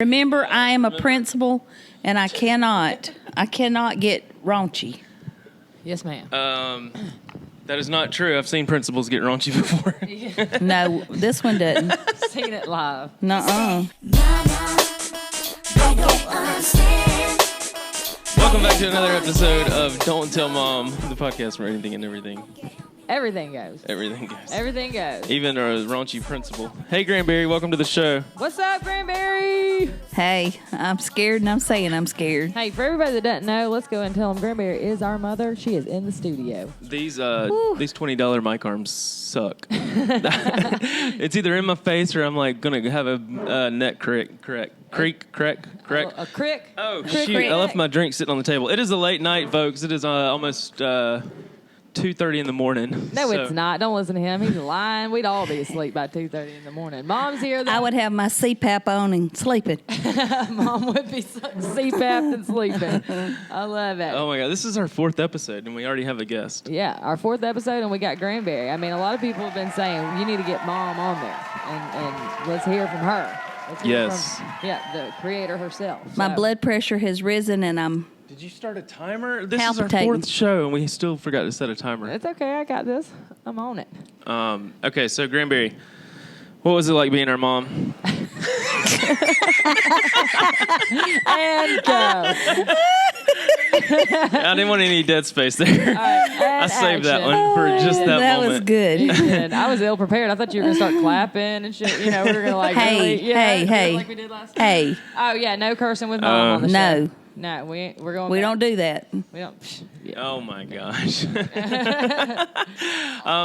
Remember, I am a principal, and I cannot get raunchy. Yes, ma'am. That is not true. I've seen principals get raunchy before. No, this one doesn't. Seen it live. Nuh-uh. Welcome back to another episode of Don't Tell Mom, the podcast where anything and everything. Everything goes. Everything goes. Everything goes. Even our raunchy principal. Hey, Grandberry, welcome to the show. What's up, Grandberry? Hey, I'm scared, and I'm saying I'm scared. Hey, for everybody that doesn't know, let's go and tell them Grandberry is our mother. She is in the studio. These $20 mic arms suck. It's either in my face or I'm like gonna have a neck crack. A crick? Oh, Crick. shoot. I left my drink sitting on the table. It is a late night, folks. It is almost 2:30 in the morning. No, it's not. Don't listen to him. He's lying. We'd all be asleep by 2:30 in the morning. Mom's here, though. I would have my CPAP on and sleeping. Mom would be CPAP and sleeping. I love it. Oh, my God. This is our fourth episode, and we already have a guest. Yeah, our fourth episode, and we got Grandberry. I mean, a lot of people have been saying, you need to get Mom on there, and let's hear from her. Let's hear from, the creator herself. My blood pressure has risen, and I'm... Did you start a timer? This is palpitating. our fourth show, and we still forgot to set a timer. It's okay. I got this. I'm on it. Okay, so Grandberry, what was it like being our mom? And go. I didn't want any dead space there. Right, I saved that one for just that that moment. was good. You did. I was ill prepared. I thought you were gonna start clapping and shit. You know, we were gonna like Hey, like we did last time. Hey, Oh yeah, no cursing with Mom on the show. no, No, we're going. we back. don't do that. We don't. Yeah. Oh, my gosh.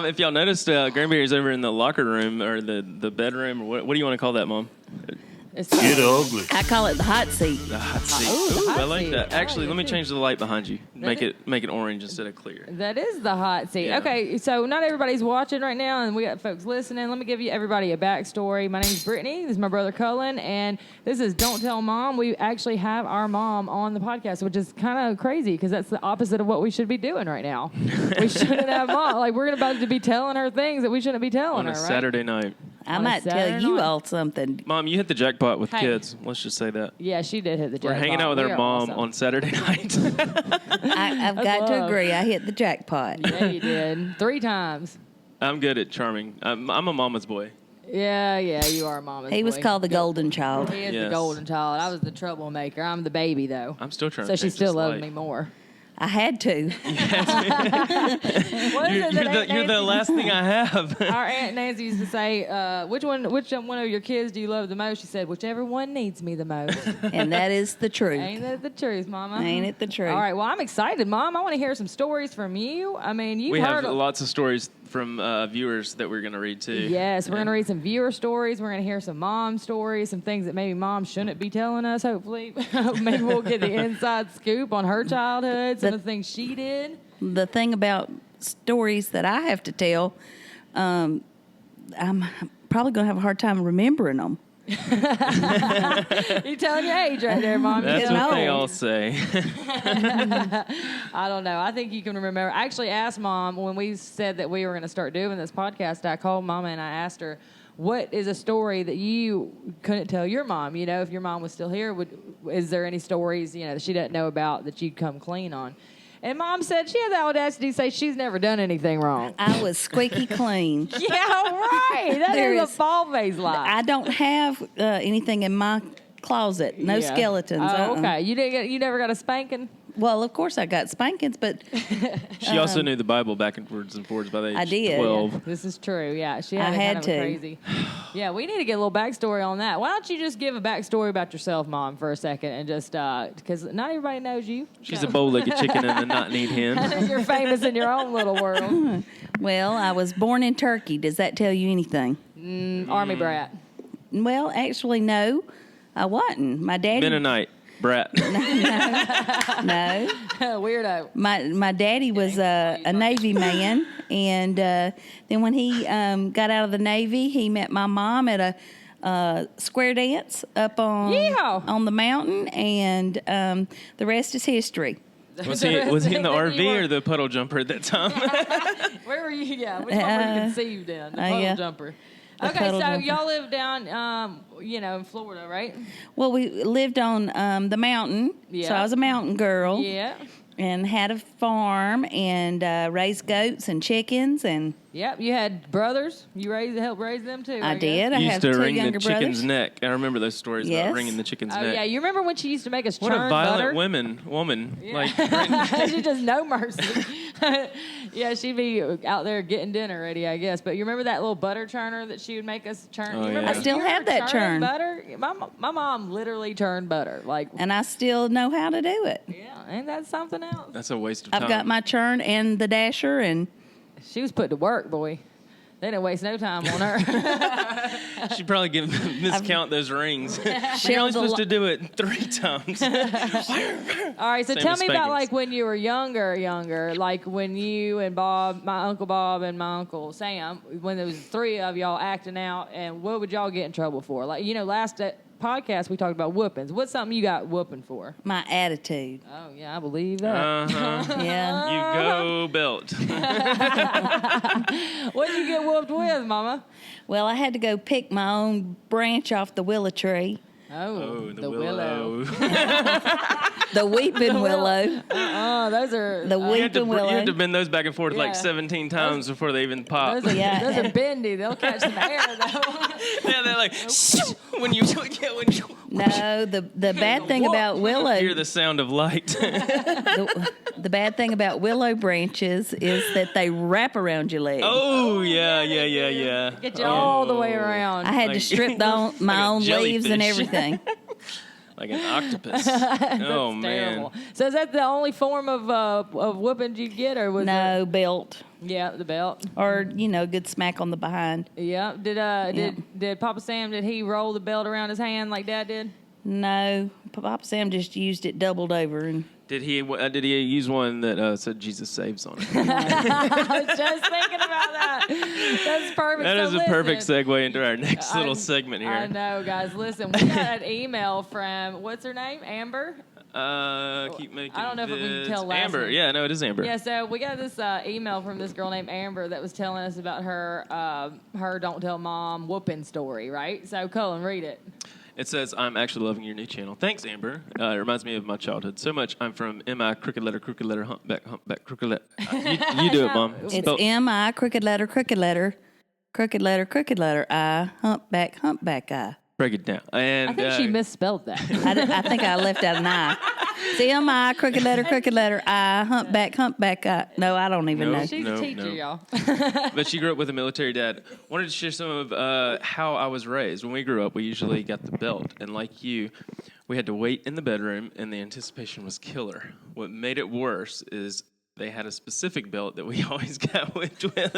If y'all noticed, Grandberry's over in the locker room or the bedroom. Or what do you want to call that, Mom? It's Get ugly. I call it the hot seat. The hot seat. Ooh, the hot I like seat. that. I Actually, like let me it, change too. the light behind you. Make it orange instead of clear. That is the hot seat. Yeah. Okay, so not everybody's watching right now, and we got folks listening. Let me give you everybody a backstory. My name's Brittany. This is my brother Cullen, and this is Don't Tell Mom. We actually have our mom on the podcast, which is kind of crazy because that's the opposite of what we should be doing right now. We shouldn't have mom. Like, we're about to be telling her things that we shouldn't be telling On her, a right? Saturday night. I On a might tell Saturday you night. all something. Mom, you hit the jackpot with Hey. kids. Let's just say that. Yeah, she did hit the We're jackpot. hanging out with We our are mom awesome. on Saturday night. I've got to love. agree. I hit the jackpot. Yeah, you did. 3 times. I'm good at charming. I'm a mama's boy. Yeah, you are a mama's He was boy. called the golden child. He is the Yes. golden child. I was the troublemaker. I'm the baby, though. I'm still trying So to she change still this loves light. me more. I had to. What is You're it that Aunt the Nancy- last thing I have. Our Aunt Nancy used to say, which one of your kids do you love the most? She said, whichever one needs me the most. And that is the truth. Ain't that the truth, Mama? Ain't it the truth? All right, well, I'm excited, Mom. I want to hear some stories from you. I mean, you've We heard... have lots of stories from viewers that we're going to read, too. Yes, we're going to read some viewer stories. We're going to hear some mom stories, some things that maybe Mom shouldn't be telling us, hopefully. Maybe we'll get the inside scoop on her childhood, some of the things she did. The thing about stories that I have to tell, I'm probably going to have a hard time remembering them. You're telling your age right there, Mom. That's You're what getting they old. all say. I don't know. I think you can remember. I actually asked Mom when we said that we were going to start doing this podcast. I called Mama and I asked her, what is a story that you couldn't tell your mom? You know, if your mom was still here, is there any stories, you know, that she doesn't know about that you'd come clean on? And Mom said she had the audacity to say she's never done anything wrong. I was squeaky clean. Yeah, right. That There is is- a ball-faced lie. I don't have anything in my closet. No Yeah. skeletons. Oh, okay. You never got a spanking? Well, of course I got spankings, but She also knew the Bible backwards and forwards by the age I did. 12. This is true. Yeah, she I had, had kind of to. a crazy. Yeah, we need to get a little backstory on that. Why don't you just give a backstory about yourself, Mom, for a second, and just because not everybody knows you. She's a bow-legged chicken and a not-need hen. You're famous in your own little world. well, I was born in Turkey. Does that tell you anything? Army brat. Well, actually, no, I wasn't. My daddy. Mennonite. Brat. No. Weirdo. My daddy was a Navy man, and then when he got out of the Navy, he met my mom at a square dance up Yeehaw. on the mountain, and the rest is history. Was he in the RV or the puddle jumper at that time? Where were you? Yeah, which one were you conceived in? The puddle yeah. jumper. Okay, puddle so jumper. y'all live down, in Florida, right? Well, we lived on the mountain, so Yeah. I was a mountain girl. Yeah. And had a farm and raised goats and chickens, and Yep. You had brothers. You helped raise them too. I guess. did. I You have used to 2 wring the younger chicken's brothers. neck. I remember those stories Yes. about wringing the chicken's Oh neck. yeah, you remember when she used to make us What churn a violent butter? woman. Yeah. Like, She just no mercy. Yeah, she'd be out there getting dinner ready, I guess. But you remember that little butter churner that she would make us churn? Oh, You remember yeah. I that? still You ever have that churned churn. butter. My mom literally churned butter. Like, And I still know how to do it. yeah, ain't that something else? that's a waste of time. I've got my churn and the dasher, and She was put to work, boy. They didn't waste no time on her. She'd probably miscount those rings. You're only Shelled supposed to do it 3 times. All right, so Same tell as me about spankings. like when you were younger, like when you and Bob, my Uncle Bob and my Uncle Sam, when there was 3 of y'all acting out, and what would y'all get in trouble for? Like, last podcast we talked about whoopings. What's something you got whooping for? my attitude. Oh yeah, I believe that. Uh-huh. Yeah. You go, belt. What did you get whooped with, Mama? Well, I had to go pick my own branch off the willow tree, Oh, the willow. willow. the weeping willow, Those are the You had, weeping you had willow. to bend those back and forth Yeah. like 17 times before they even pop. those are, Yeah. those are bendy. They'll catch some air though. Yeah, they're like, when you No, the bad thing about willow, hear the sound of light. the bad thing about willow branches is that they wrap around your leg. Oh, yeah. Get you all the way around. I had to Like- strip my like a own leaves and jellyfish. everything. Like an octopus. Oh, man. Terrible. So is that the only form of whooping you get, or was No belt, it? Yeah, the belt. or a good smack on the behind. Yeah. Did Papa Sam? Did he roll the belt around his hand like Dad did? No, Papa Sam just used it doubled over, and Did he use one that said Jesus saves on it? I was just thinking about that. That's perfect. That So is a perfect listen, segue into our next little segment I here. know, guys. Listen, we got an email from what's her name? Amber. Keep making I don't know if we can this. tell last Amber. name. Yeah, no, it is Amber. Yeah, so we got this email from this girl named Amber that was telling us about her Don't Tell Mom whooping story, right? So, Cullen, read it. It says, I'm actually loving your new channel. Thanks, Amber. It reminds me of my childhood so much. I'm from M-I, crooked letter, humpback, crooked letter. You do it, Mom. it's Spell- M-I, crooked letter, I, humpback, I. Break it down. And, I think she misspelled that. I think I left out an I. It's M-I, crooked letter, I, humpback, I. No, I don't even No. know. She's a teacher, y'all. But she grew up with a military dad. Wanted to share some of how I was raised. When we grew up, we usually got the belt. And like you, we had to wait in the bedroom, and the anticipation was killer. What made it worse is they had a specific belt that we always got whipped with.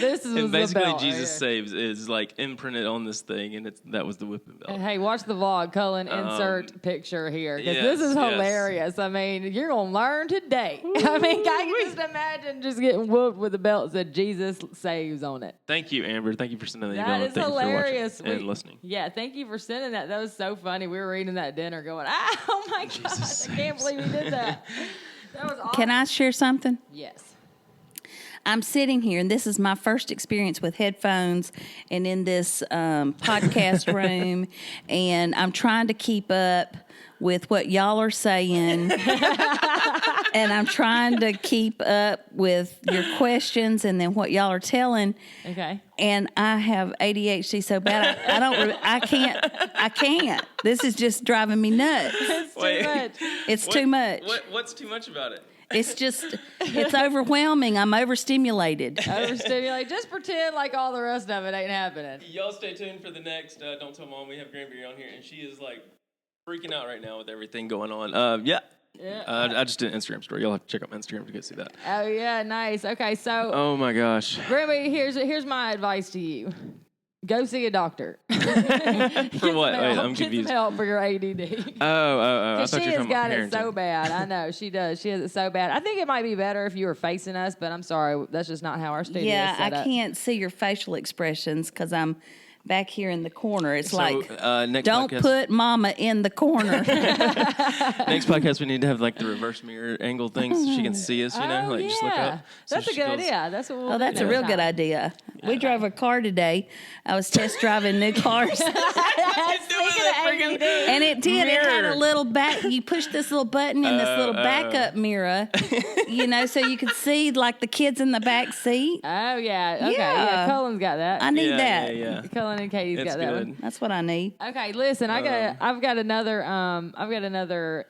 This was And basically, the belt. Jesus right Saves is like imprinted on this thing, and that was the whipping belt. here. Hey, watch the vlog. Cullen, insert picture here. Because yes, this is yes. hilarious. I mean, you're going to learn today. I mean, I can just imagine just getting whooped with a belt that said Jesus Saves on it. Thank you, Amber. Thank you for sending that That email. is Thank hilarious. you for watching and listening. Yeah, thank you for sending that. That was so funny. We were reading that at dinner going, oh my gosh, I can't believe he did that. That was awesome. Can I share something? Yes. I'm sitting here, and this is my first experience with headphones and in this podcast room, and I'm trying to keep up with what y'all are saying, and I'm trying to keep up with your questions and then what y'all are telling. Okay. And I have ADHD so bad I can't. This is just driving me nuts. It's Wait. too much. It's too much. What's too much about it? It's overwhelming. I'm overstimulated. Overstimulate. Just pretend like all the rest of it ain't happening. Y'all stay tuned for the next Don't Tell Mom. We have Grandberry on here, and she is like freaking out right now with everything going on. Yeah. I just did an Instagram story. You'll have to check out my Instagram to go see that. Oh yeah, nice. Okay, so Oh my gosh. Grandma, here's my advice to you. Go see a doctor. For what? Wait, I'm Get some confused. help for your ADD. I Because thought she you were has talking got about it so parenting. bad. I know she does. She has it so bad. I think it might be better if you were facing us, but I'm sorry, that's just not how our studio is Yeah, I set up. can't see your facial expressions because I'm back here in the corner. It's So, like, next don't podcast- put Mama in the corner. Next podcast, we need to have like the reverse mirror angle thing so she can see us. You know, Oh, like just look yeah. up. So That's a she good feels- idea. That's what we'll Oh, that's do a real next good time. idea. We drove a car today. I was test driving new cars. Speaking of ADD. And it did. It had Mirror. a little back. You push this little button in this little backup mirror, so you could see like the kids in the back seat. Oh, yeah. Okay. Yeah. Yeah. Cullen's got that. I need Yeah, that. yeah. Cullen and Katie's It's got that good. one. That's what I need. Okay, listen, I've got another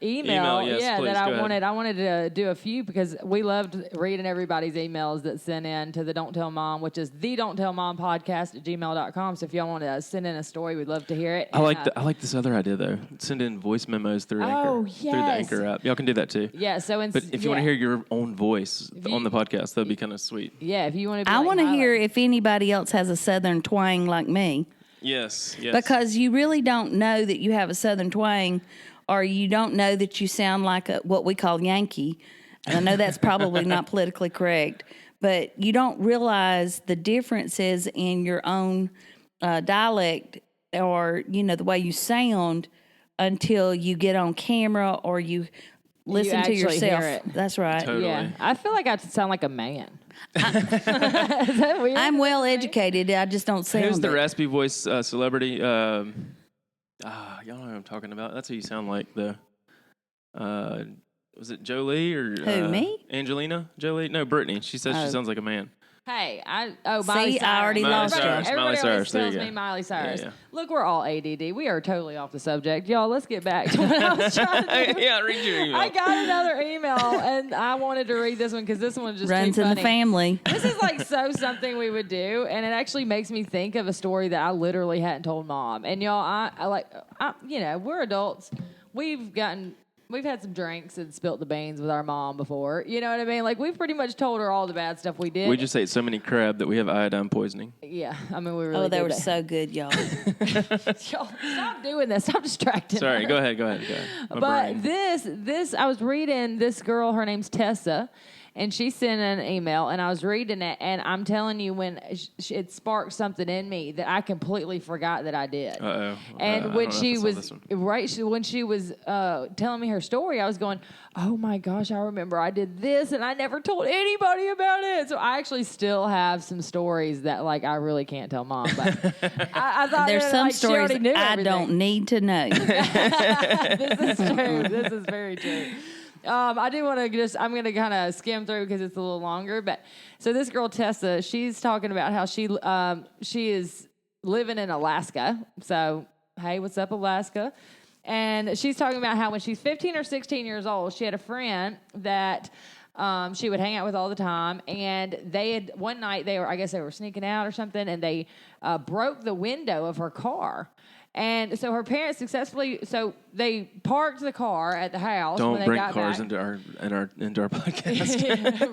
email, Email, yes, please, that go ahead. I wanted to do a few because we loved reading everybody's emails that sent in to the Don't Tell Mom, which is the Don't Tell Mom podcast at gmail.com. So if y'all want to send in a story, we'd love to hear it. I like this other idea though. Send in voice memos through Anchor. Oh, Through the yes. Anchor app. Y'all can do that too. Yeah, so But if you want to hear your own voice you- on the podcast, that'd be kind of sweet. yeah, if you want to, I want to hear if anybody else has a Southern twang like me, Yes. because you really don't know that you have a Southern twang, or you don't know that you sound like what we call Yankee. And I know that's probably not politically correct, but you don't realize the differences in your own dialect or the way you sound until you get on camera or you listen to actually yourself. hear it. That's right. Totally. Yeah, I feel like I sound like a man. Is that weird? I'm well educated. I just don't sound Who's the it. raspy voice celebrity? Y'all know what I'm talking about. That's who you sound like, though. Was it Jolie or Who, me? Angelina Jolie? No, Brittany. She says she sounds like a man. Hey, Miley See, Cyrus. I already lost you. Everybody Miley always Cyrus, there tells you go. me Miley Cyrus. Yeah, yeah. Look, we're all ADD. We are totally off the subject. Y'all, let's get back to what I was trying to do. Yeah, read your email. I got another email, and I wanted to read this one because this one's just Runs too in funny. the family. This is like so something we would do, and it actually makes me think of a story that I literally hadn't told Mom. And y'all, we're adults. We've had some drinks and spilt the beans with our mom before. You know what I mean? Like, we've pretty much told her all the bad stuff we did. We just ate so many crab that we have iodine poisoning. Yeah, I mean, we really Oh, they did were that. so good, y'all. Y'all, stop doing this. Stop distracting Sorry, her. go ahead. My But brain. this, I was reading this girl, her name's Tessa, and she sent an email, and I was reading it, and I'm telling you, when it sparked something in me that I completely forgot that I did. Uh-oh. And I when don't know she if I saw was this one. when she was telling me her story, I was going, "Oh my gosh, I remember I did this, and I never told anybody about it." So I actually still have some stories that like I really can't tell Mom. But I thought There's that, some like, she stories already knew I everything. don't need to know. This is true. This is very true. I do want to I'm going to kind of skim through because it's a little longer. But so this girl, Tessa, she's talking about how she is living in Alaska. So, hey, what's up, Alaska? And she's talking about how when she's 15 or 16 years old, she had a friend that she would hang out with all the time. And one night I guess they were sneaking out or something, and they broke the window of her car. And so her parents they parked the car at the house. Don't when they bring got cars back. into our podcast.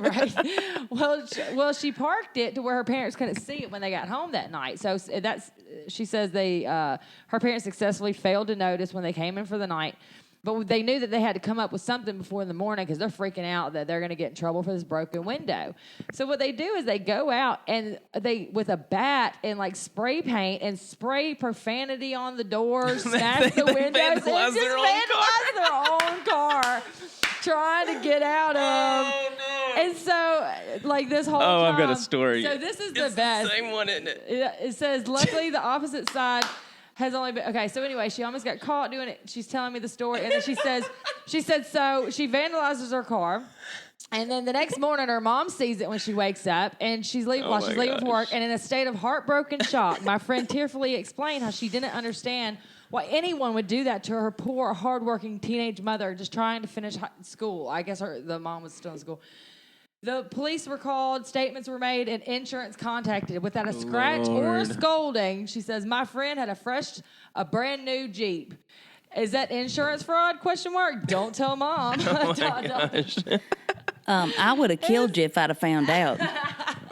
Right. Well, she parked it to where her parents couldn't see it when they got home that night. So she says her parents successfully failed to notice when they came in for the night. But they knew that they had to come up with something before in the morning because they're freaking out that they're going to get in trouble for this broken window. So what they do is they go out and with a bat and like spray paint and spray profanity on the doors, smash the windows, and vandalize just their own vandalize their own car, trying to get out of. Oh, no. And so, like this whole Oh, time. I've got a story. So this is It's the best. same one, isn't it? It says, luckily, the opposite side has only been okay. So anyway, she almost got caught doing it. She's telling me the story, and then she said, so she vandalizes her car, and then the next morning, her mom sees it when she wakes up, and she's leaving Oh she's my leaving for work, gosh. and in a state of heartbroken shock, my friend tearfully explained how she didn't understand why anyone would do that to her poor, hardworking teenage mother just trying to finish school. I guess the mom was still in school. The police were called, statements were made, and insurance contacted. Without a scratch or a Lord. scolding, she says, my friend had a brand new Jeep. Is that insurance fraud? ? Don't tell Mom. Oh my gosh. I would have killed you if I'd have found out.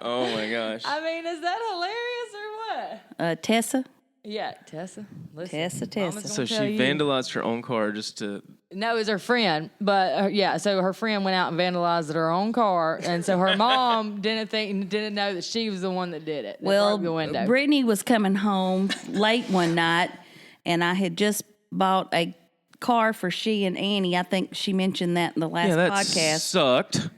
Oh my gosh. I mean, is that hilarious or what? Tessa? Yeah, Tessa. Listen, Tessa. Mama's gonna So she tell you. vandalized her own car just to. No, it was her friend. But yeah, so her friend went out and vandalized her own car, and so her mom didn't know that she was the one that did it. That Well, broke the window. Brittany was coming home late one night, and I had just bought a car for she and Annie. I think she mentioned that in the last That podcast. sucked.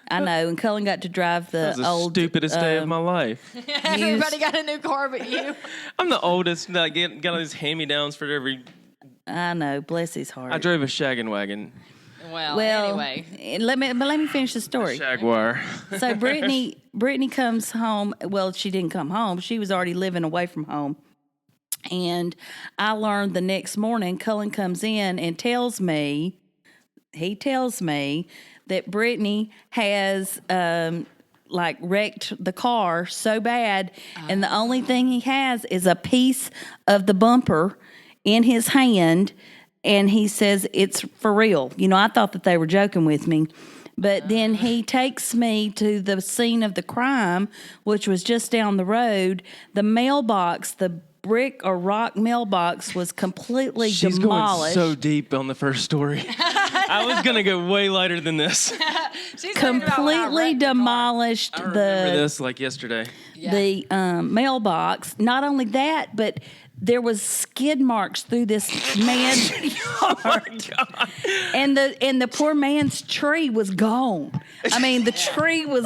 I know, and Cullen got to drive the That was the old stupidest day of my life. Everybody got a new car but you. I'm the oldest. And I got all these hand-me-downs for every. I know, bless his heart. I drove a shaggin' wagon. Well, anyway. let me finish the story. Jaguar. So Brittany comes home. Well, she didn't come home. She was already living away from home. And I learned the next morning, Cullen comes in and tells me that Brittany has wrecked the car so bad, and the only thing he has is a piece of the bumper in his hand, and he says it's for real. You know, I thought that they were joking with me. But then he takes me to the scene of the crime, which was just down the road. The mailbox, the brick or rock mailbox, was completely She's demolished. going so deep on the first story. I was going to go way lighter than this. She's talking about when I Completely wrecked the car. demolished I remember this like yesterday. the mailbox. Not only that, but there was skid marks through this man's Oh my yard, God. and the poor man's tree was gone. I mean, the tree was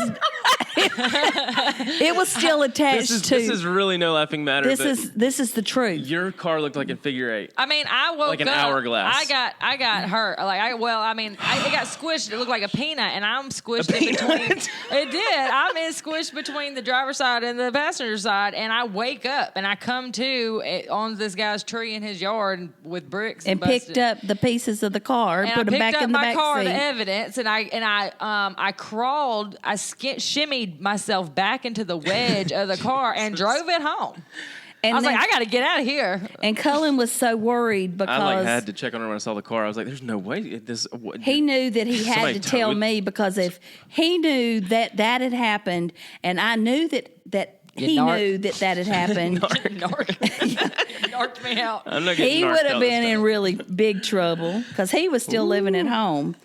it was still attached This to. is really no laughing matter. This but is the truth. your car looked like a figure eight. I mean, I woke Like an up. hourglass. I got hurt. It got squished. It looked like a peanut, and I'm squished in between. It did. I'm squished between the driver's side and the passenger side, and I wake up and I come to on this guy's tree in his yard with bricks And busted. picked up the pieces of the car, And put I them back picked up in the my back car, seat. the evidence, and I crawled, shimmied myself back into the wedge of the car and drove it home. And I was then- like, I got to get out of here. And Cullen was so worried because I had to check on her when I saw the car. I was like, "There's no way this." he knew that he had Somebody to tell towed- me, because if he knew that had happened, and I knew that You he narc. knew that had happened, Narked me out. I'm not getting he narked would have out been this in time. really big trouble because he was still living at home.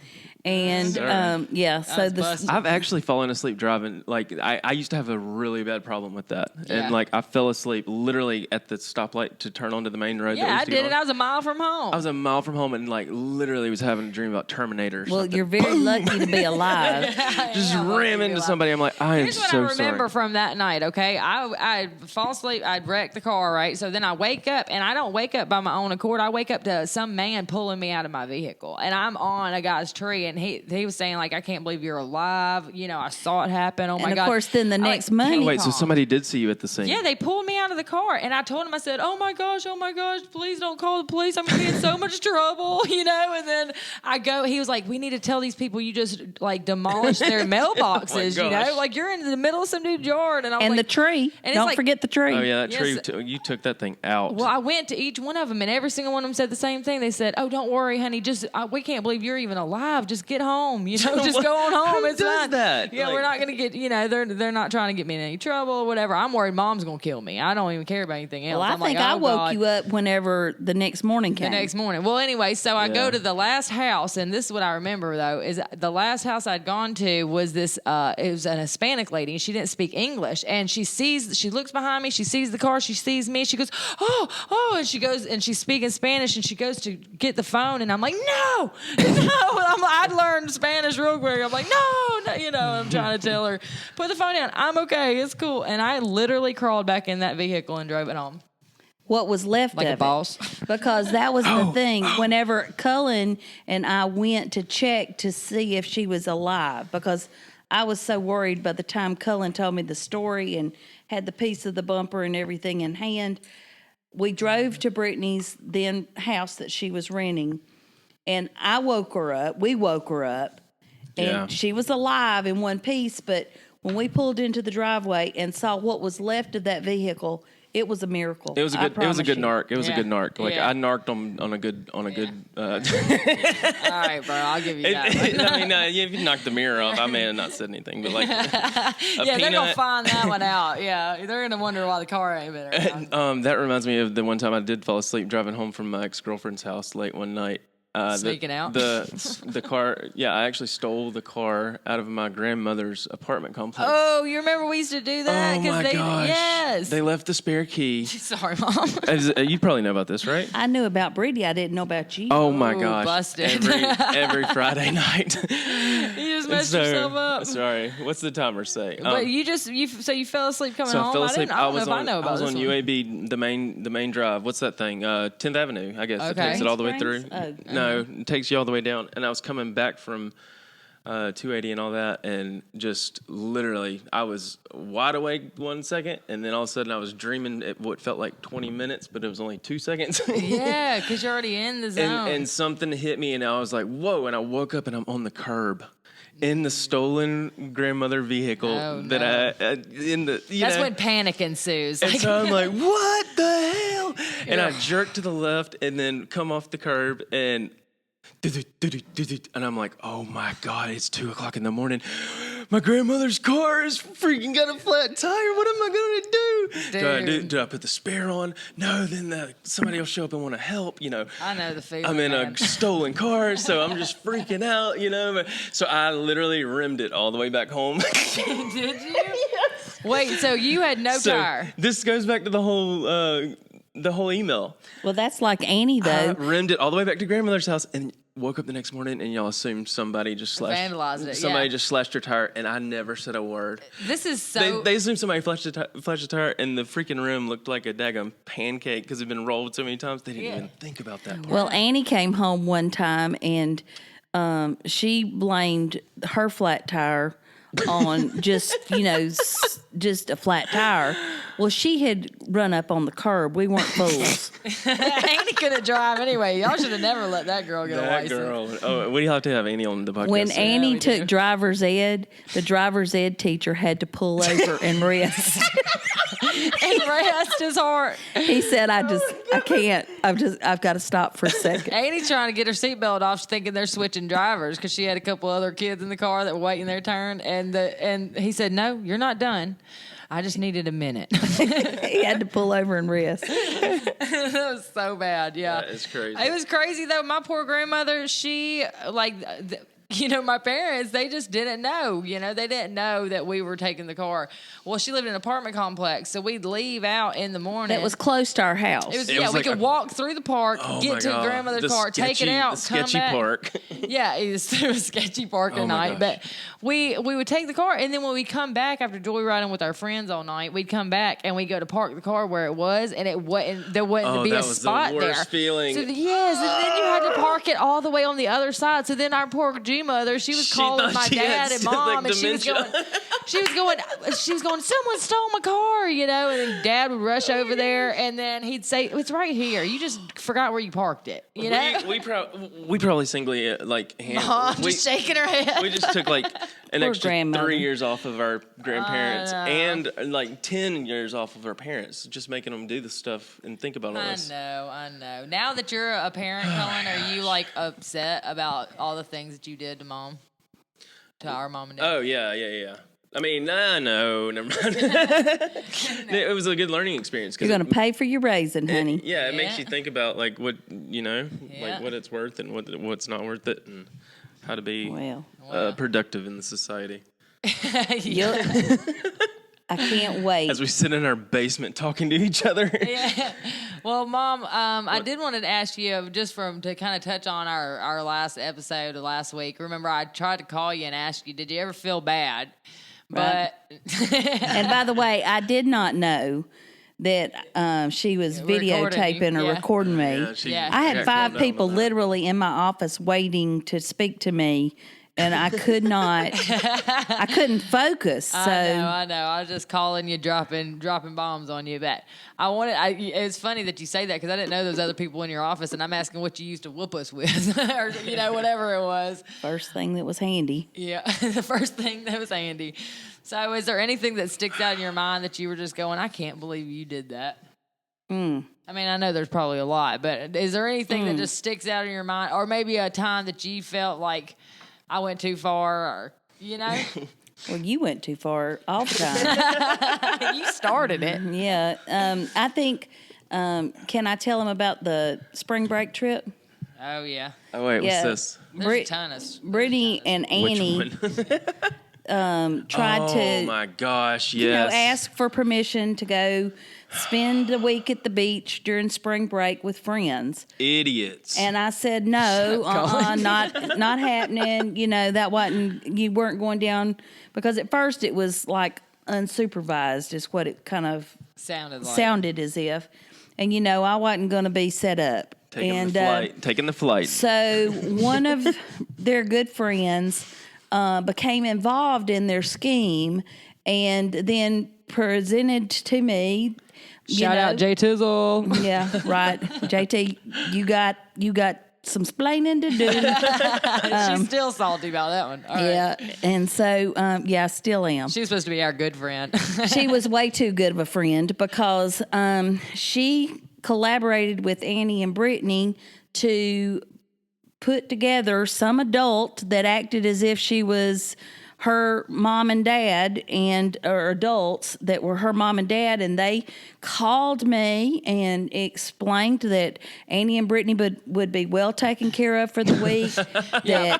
And Sorry. so was busted. I've actually fallen asleep driving. Like I used to have a really bad problem with that, Yeah. and like I fell asleep literally at the stoplight to turn onto the main road. that we Yeah, I used to did get it. on. I was a mile from home. I was a mile from home and like literally was having a dream about Terminator. Or well, something. you're very lucky to be alive. just ram into somebody. I'm like, I am Here's what so I remember sorry. from that night, okay? I'd fall asleep, I'd wreck the car, right? So then I wake up, and I don't wake up by my own accord. I wake up to some man pulling me out of my vehicle, and I'm on a guy's tree, and he was saying, like, I can't believe you're alive. You know, I saw it happen. Oh, my And of God. course, then the I'm next like, month- "Hey, Wait, so Tom." somebody did see you at the scene? Yeah, they pulled me out of the car, and I told him, I said, oh my gosh, please don't call the police. I'm going to be in so much trouble, you know? And then he was like, we need to tell these people you just, like, demolished their mailboxes, you gosh. know? Like, you're in the middle of some dude's yard. And I was And like, the tree. and it's Don't like- forget the tree. Oh yeah, that Yes. tree. You took that thing out. well, I went to each one of them, and every single one of them said the same thing. They said, oh, don't worry, honey. Just we can't believe you're even alive. Just get home. You know, just go on home. Who It's does fine. that? Yeah, Like- we're not going to get, you know, they're not trying to get me in any trouble or whatever. I'm worried mom's going to kill me. I don't even care about anything else. Well, I I'm think like, I oh, woke God. you up whenever the next morning came. The next morning. Well, anyway, so I go Yeah. to the last house, and this is what I remember, though, is the last house I'd gone to was this, it was an Hispanic lady, and she didn't speak English, and she looks behind me, she sees the car, she sees me, she goes, oh, and she goes, and she's speaking Spanish, and she goes to get the phone, and I'm like, no, I'd learned Spanish real quick. I'm like, no, you know, I'm trying to tell her, put the phone down, I'm okay, it's cool, and I literally crawled back in that vehicle and drove it home. What was left Like of a boss. it. Because that was the thing. Whenever Cullen and I went to check to see if she was alive, because I was so worried by the time Cullen told me the story and had the piece of the bumper and everything in hand. We drove to Brittany's then house that she was renting, and I woke her up. We woke her up, and Yeah. she was alive in one piece, but when we pulled into the driveway and saw what was left of that vehicle, It was a miracle. It was a good. It was a good narc. It was a Yeah. good narc. Like Yeah. I narked on a good. All right, bro. I'll give you that. I mean, if you knocked the mirror off, I may have not said anything, but like, Yeah, they're gonna find that one out. Yeah, they're gonna wonder why the car ain't been around. That reminds me of the one time I did fall asleep driving home from my ex-girlfriend's house late one night. Sneaking out? The car. Yeah, I actually stole the car out of my grandmother's apartment complex. Oh, you remember we used to do that? Oh my gosh! Yes. They left the spare key. Sorry, Mom. You probably know about this, right? I knew about Brady. I didn't know about you. Oh my Ooh, gosh! busted. Every Friday night. You just messed yourself up. Sorry. What's the timer say? But so you fell asleep coming So home. I fell asleep. I don't know if I know about I was this on one. UAB, the main drive. What's that thing? 10th Avenue, I guess. It Okay. takes it all the way through. Springs? Oh. No, it takes you all the way down. And I was coming back from 280 and all that, and just literally, I was wide awake 1 second, and then all of a sudden I was dreaming at what felt like 20 minutes, but it was only 2 seconds. Yeah, because you're already in the zone. and something hit me, and I was like, whoa, and I woke up and I'm on the curb. In the stolen grandmother vehicle Oh, that no. That's when panic ensues. And Like, so I'm like, what the hell? And I jerk to the left and then come off the curb and I'm like, oh my God, it's 2:00 in the morning. My grandmother's car is freaking got a flat tire. What am I gonna do? Do I put the spare on? No, then somebody will show up and want to help, you know. I know the feeling. I'm in man. a stolen car, so I'm just freaking out, you know. So I literally rimmed it all the way back home. Did you? Wait, so you had no So tire? this goes back to the whole email. Well, that's like Annie, I though. rimmed it all the way back to grandmother's house and woke up the next morning and y'all assumed somebody just Vandalized it, Somebody yeah. just slashed her tire and I never said a word. This is so. They assumed somebody flashed the tire and the freaking rim looked like a daggum pancake because it'd been rolled so many times they didn't Yeah. even think about that part. Well, Annie came home one time and she blamed her flat tire on just, just a flat tire. Well, she had run up on the curb. We weren't fools. Annie couldn't drive anyway. Y'all should have never let that girl get a That license. girl. Oh, we have to have Annie on the podcast. When Annie we took do. driver's ed, the driver's ed teacher had to pull over and rest. And rest his heart. He said, I can't. I've got to stop for a second. Annie's trying to get her seatbelt off, thinking they're switching drivers because she had a couple other kids in the car that were waiting their turn. And he said, "No, you're not done. I just needed a minute." He had to pull over and rest. That was so bad. Yeah, That is crazy. It was crazy though. My poor grandmother, she my parents, they just didn't know. They didn't know that we were taking the car. Well, she lived in an apartment complex, so we'd leave out in the morning. That was close to our house. was we like could walk through the park, Oh my get to God. grandmother's The car, take it sketchy- out, the come sketchy back. park. Yeah, it was a sketchy park at Oh my night. gosh. But we would take the car, and then when we come back after joyriding with our friends all night, we'd come back and we go to park the car where it was, and there wasn't to be that a was the spot worst there. feeling. So yes, and then you had to park it all the way on the other side. So then our poor G mother, she was She calling thought my she had dad and like mom, and dementia. she was going, someone stole my car, and then Dad would rush over there, and then he'd say, it's right here. You just forgot where you parked it. We probably singly Mom we, just shaking her head. we just took like an Poor extra grandmother. 3 years off of our grandparents know. and like 10 years off of our parents, just making them do the stuff and think about all I this. know. Now that you're a parent, Cullen, are you like upset about all the things that you did to Mom? To our mom and dad? Oh yeah. I mean, no, never mind. It was a good learning experience. 'Cause You're going to pay for your raising, honey. It Yeah. makes you think about like what Yeah. like what it's worth and what's not worth it, and how to be Well, productive in the society. you'll- I can't wait. As we sit in our basement talking to each other. Yeah. Well, Mom, I did want to ask you to kind of touch on our last episode of last week. Remember, I tried to call you and ask you, did you ever feel bad? Right. But And by the way, I did not know that she was videotaping or yeah. recording me. Yeah, Yeah. I had got 5 called out people on that. literally in my office waiting to speak to me, and I could not. I couldn't focus. So I know. I was just calling you, dropping bombs on you. But it's funny that you say that because I didn't know there was other people in your office, and I'm asking what you used to whoop us with, or whatever it was. First thing that was handy. Yeah, the first thing that was handy. So, is there anything that sticks out in your mind that you were just going, I can't believe you did that? I mean, I know there's probably a lot, but is there anything that just sticks out in your mind, or maybe a time that you felt like I went too far, or Well, you went too far all the time. You started it. Yeah. I think. Can I tell them about the spring break trip? Oh yeah. Oh wait, Yeah. what's this? There's a ton of Brittany and Annie Which one? tried to. Oh my gosh! Yes. Ask for permission to go spend a week at the beach during spring break with friends. Idiots. And I said, no, not happening. That wasn't, you weren't going down, because at first it was like unsupervised is what it kind of sounded as if. And, I wasn't going to be set up. Taking the flight. So one of their good friends became involved in their scheme and then presented to me. Shout out Jay Tizzle. Yeah, right. JT, you got some splaining to do. She's still salty about that one. All yeah, right. and so I still am. She's supposed to be our good friend. She was way too good of a friend because she collaborated with Annie and Brittany to put together some adult that acted as if she was her mom and dad, or adults that were her mom and dad, and they called me and explained that Annie and Brittany would be well taken care of for the week.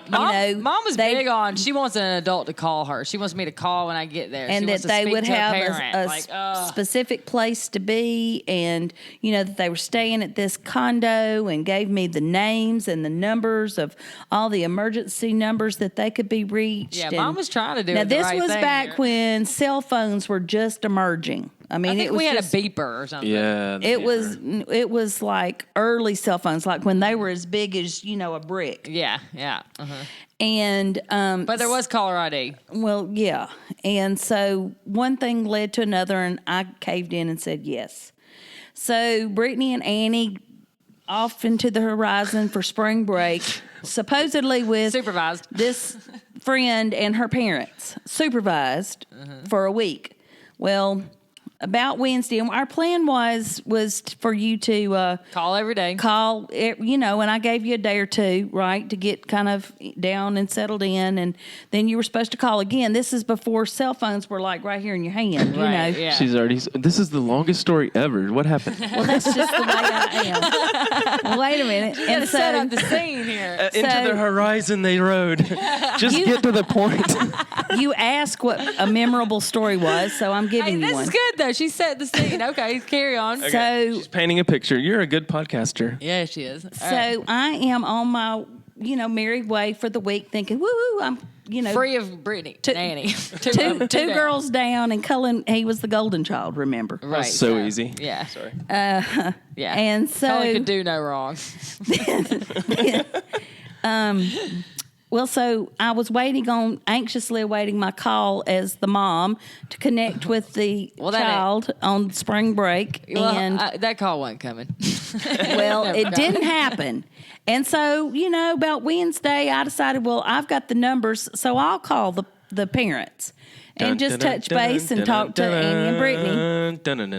Mom was big on, she wants an adult to call her. She wants me to call when I get there. And that they would have a specific place to be, and that they were staying at this condo, and gave me the names and the numbers of all the emergency numbers that they could be reached. Yeah, Mom was trying to do now it the this right was thing back here. when cell phones were just emerging. I mean, I think it was we had just, a beeper or something. Yeah. it was like early cell phones, like when they were as big as a brick. Yeah. And but there was caller ID. well, yeah. And so one thing led to another, and I caved in and said yes. So Brittany and Annie off into the horizon for spring break, supposedly with Supervised. this friend and her parents, supervised for a week. Well, about Wednesday, and our plan was for you to Call every day. and I gave you a day or two, right, to get kind of down and settled in, and then you were supposed to call again. This is before cell phones were like right here in your hand, Right, yeah. She's already. This is the longest story ever. What happened? Well, that's just the way I am. Wait a minute. You gotta set up the scene here. Into the horizon they rode. Just get to the point. You asked what a memorable story was, so I'm giving you This one. is good though. She set the scene. Okay, carry on. So She's painting a picture. You're a good podcaster. Yeah, she is. So I am on my, merry way for the week, thinking, woo, I'm, Free of Brittany and Annie. two down. girls down, and Cullen, he was the golden child, remember? Right. So easy. Yeah. Sorry. Yeah. And so, Cullen could do no wrong. well, so I was anxiously awaiting my call as the mom to connect with the child on spring break. Well, and that call wasn't coming. well, it didn't happen. And so, about Wednesday, I decided, well, I've got the numbers, so I'll call the parents and just touch base and talk to Annie and Brittany.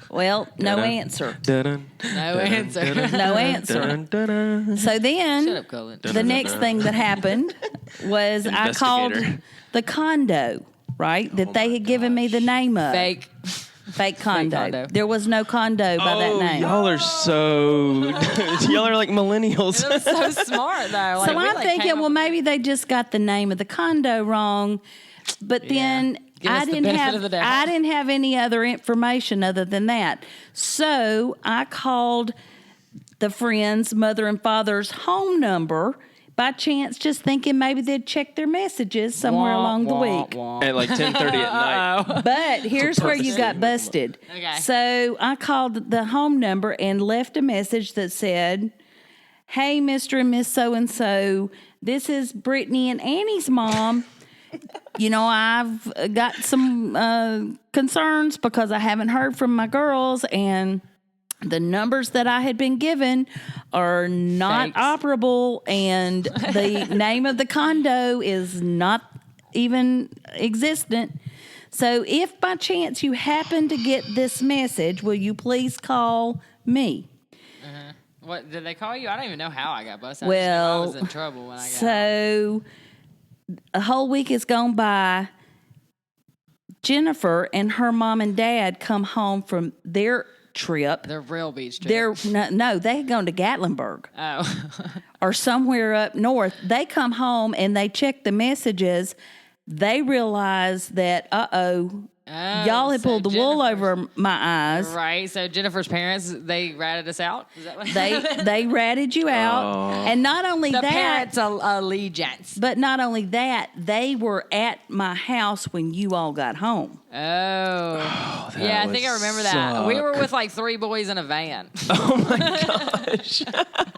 Well, no answer. No answer. No answer. So then, Shut up, Cullen. the next thing that happened was I called the condo, right, that they had given me the name of. Fake condo. condo. There was no condo by that name. Y'all are y'all are like millennials. It was so smart though. So I'm thinking, well, maybe they just got the name of the condo wrong. But then Give I us the didn't benefit of the doubt. have any other information other than that. So I called the friend's mother and father's home number by chance, just thinking maybe they'd check their messages somewhere along the week. At like 10:30 at night. But here's where you got busted. Okay. So I called the home number and left a message that said, hey, Mr. and Miss So-and-so, this is Brittany and Annie's mom. I've got some concerns because I haven't heard from my girls, and the numbers that I had been given are not Fakes. operable, and the name of the condo is not even existent. So if by chance you happen to get this message, will you please call me? What did they call you? I don't even know how I got busted. Well, I was in trouble when I got so a whole week has gone by. Jennifer and her mom and dad come home from their trip. their real beach trip. They had gone to Gatlinburg Oh. or somewhere up north. They come home and they check the messages. They realize that, y'all had so pulled the wool Jennifer's- over my eyes. Right. So Jennifer's parents, they ratted us out. Is that what They ratted you out. Oh. And not only the that, parents' allegiance. but not only that, they were at my house when you all got home. Oh. Yeah, I think I remember that. We were with like 3 boys in a van.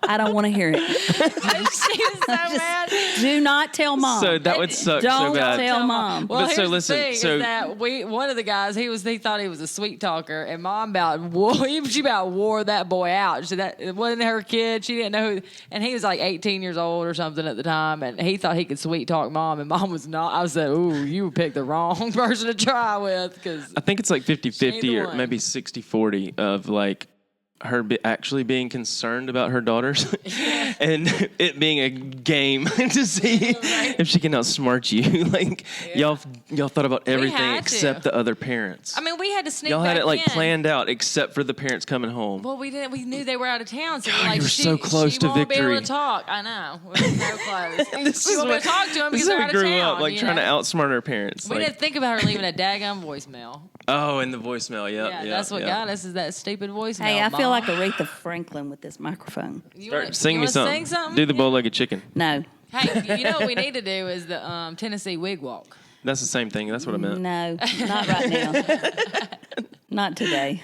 I don't want to hear it. She was so mad. Do not tell mom. So that would suck Don't so bad. tell mom. Well, But so here's listen, the thing so- is that one of the guys, he thought he was a sweet talker, and mom she about wore that boy out. That it wasn't her kid. She didn't know who, and he was like 18 years old or something at the time, and he thought he could sweet talk mom, and mom was not. I said, "Ooh, you picked the wrong person to try with," because I think it's like 50-50 the or one. maybe 60-40 of like her actually being concerned about her daughters and it being a game to see if she can outsmart you. Like y'all thought about everything had to. except the other parents. I mean, we had to sneak. Y'all had back it like in. planned out except for the parents coming home. Well, we didn't. We knew they were out of town, so we're God, like, you were so close she to won't be able victory. to talk. I know, we're so close. This we is won't be able to talk to them this because is they're how out we of grew town. up, like you trying know? to outsmart our parents. We like, didn't think about her leaving a daggum voicemail. oh, and the voicemail, Yeah, that's what got us is that stupid voicemail. Hey, I feel Mom. like Aretha Franklin with this microphone. You Start, wanna- sing you me wanna something. Sing something. Do the bow-legged chicken. No, Hey, you know what we need to do is the Tennessee wig walk. That's the same thing. That's what I meant. no, not right now. Not today.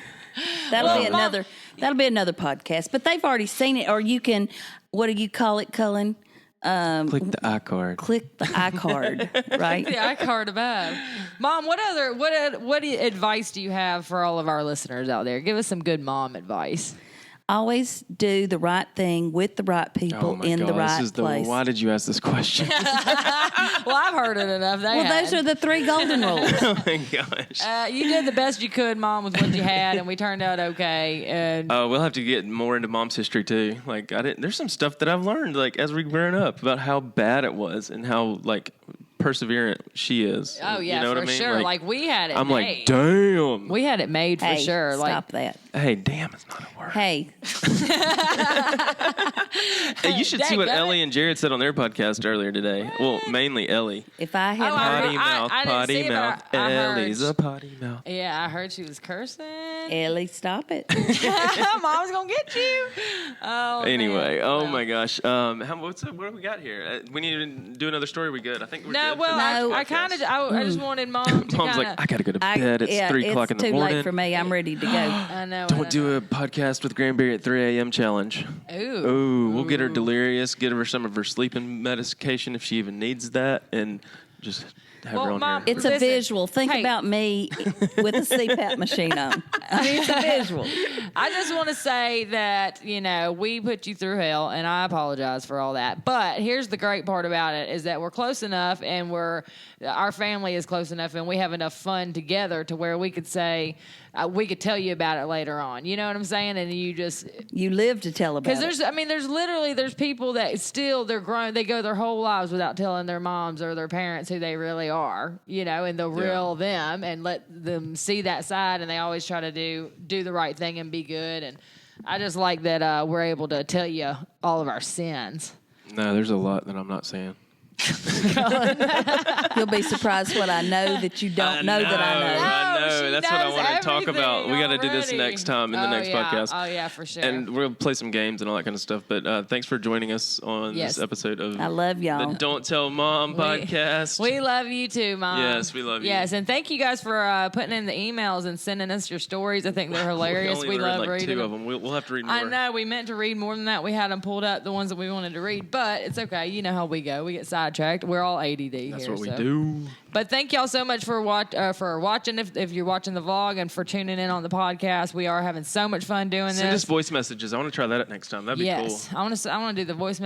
That'll be another podcast. But they've already seen it. Or you can, what do you call it, Cullen? Click the iCard. Click the iCard, right? The iCard above. Mom, what advice do you have for all of our listeners out there? Give us some good mom advice. Always do the right thing with the right people Oh my in God, the right this is place. why did you ask this question? Well, I've heard it enough. Well, those are the 3 golden rules. Oh my gosh. You did the best you could, Mom, with what you had, and we turned out okay. And We'll have to get more into mom's history too. Like there's some stuff that I've learned like as we've grown up about how bad it was and how like perseverant she is. oh yeah, you know for what I mean? sure. Like we had it. I'm made. like, damn. We had it made for Hey, sure. stop that. Hey, damn, it's not a word. Hey, Hey, you should see what Dadgummit. Ellie and Jared said on their podcast earlier today. Well, mainly Ellie. if I had Oh, I heard Potty mouth, I didn't potty see it, but mouth. I heard- Ellie's a potty mouth. Yeah, I heard she was cursing. Ellie, stop it. Mom's gonna get you. Oh. Anyway, man. oh Well. my gosh. What do we got here? We need to do another story. We good? I think we're No, good. well, No. I kind of, I just wanted Mom to Mom's kind like, I gotta go to bed. It's 3 o'clock in the too morning. late for me. I'm ready to go. I know. Don't do a podcast with Grandberry at 3 a.m. challenge. Ooh. Ooh, we'll get her delirious, get her some of her sleeping medication if she even needs that, and just have Well, her on Mom, here. It's a Listen, visual. Think hey. about me with a CPAP machine on. I mean, it's a visual. I just want to say that, we put you through hell, and I apologize for all that. But here's the great part about it is that we're close enough, and our family is close enough, and we have enough fun together to where we could say, we could tell you about it later on. You know what I'm saying? And You live to tell about because it. there's people that still, they're grown, they go their whole lives without telling their moms or their parents who they really are, and the real them, and let them see that side, and they always try to do the right thing and be good. And I just like that we're able to tell you all of our sins. No, there's a lot that I'm not saying. You'll be surprised what I know that you don't know that I know. I know. she That's what I knows want to talk about. We got to do this everything next time in the already. next Yeah. podcast. Oh, yeah, for sure. And we'll play some games and all that kind of stuff. But thanks for joining us on Yes. this episode of I love y'all. the Don't Tell Mom podcast. We love you too, Mom. Yes, we love you. Yes, and thank you guys for putting in the emails and sending us your stories. I think they're hilarious. We We only read love like reading 2 them. of them. We'll have to read more. I know we meant to read more than that. We had them pulled up, the ones that we wanted to read, but it's okay. You know how we go. We get sidetracked. We're all ADD That's here. what we so. do. But thank y'all so much for watching. If you're watching the vlog and for tuning in on the podcast, we are having so much fun doing Send us this. voice messages. I want to try that next time. That'd be Yes, cool. I want to do the voice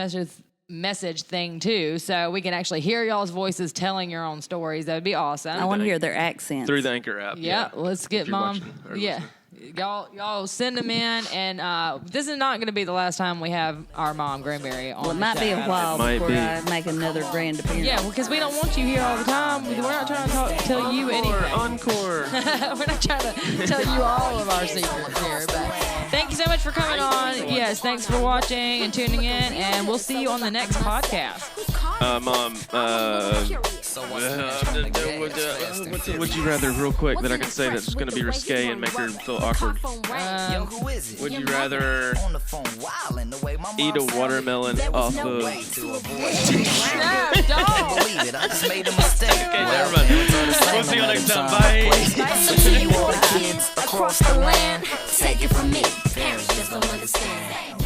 message thing too, so we can actually hear y'all's voices telling your own stories. That would be awesome. I want to hear their accents. Through the Anchor app. Yeah, let's get If you're Mom. watching or Yeah. listening. Y'all send them in, and this is not going to be the last time we have our mom, Grandberry, on Well, it the might be a show. while might before be. I make another grand appearance. Yeah, because we don't want you here all the time. We're not trying to tell you anything. Encore. We're not trying to tell you all of our secrets here. But thank you so much for coming on. Yes, thanks for watching and tuning in, and we'll see you on the next podcast. Mom, would you rather, real quick, that I could say that's going to be risque and make her feel awkward? Would you rather eat a watermelon off of... No, don't. Believe it, I just made a mistake. Okay, never mind. We'll see you next time. Bye. So to you all the kids across the land, take it from me. Parents just don't understand.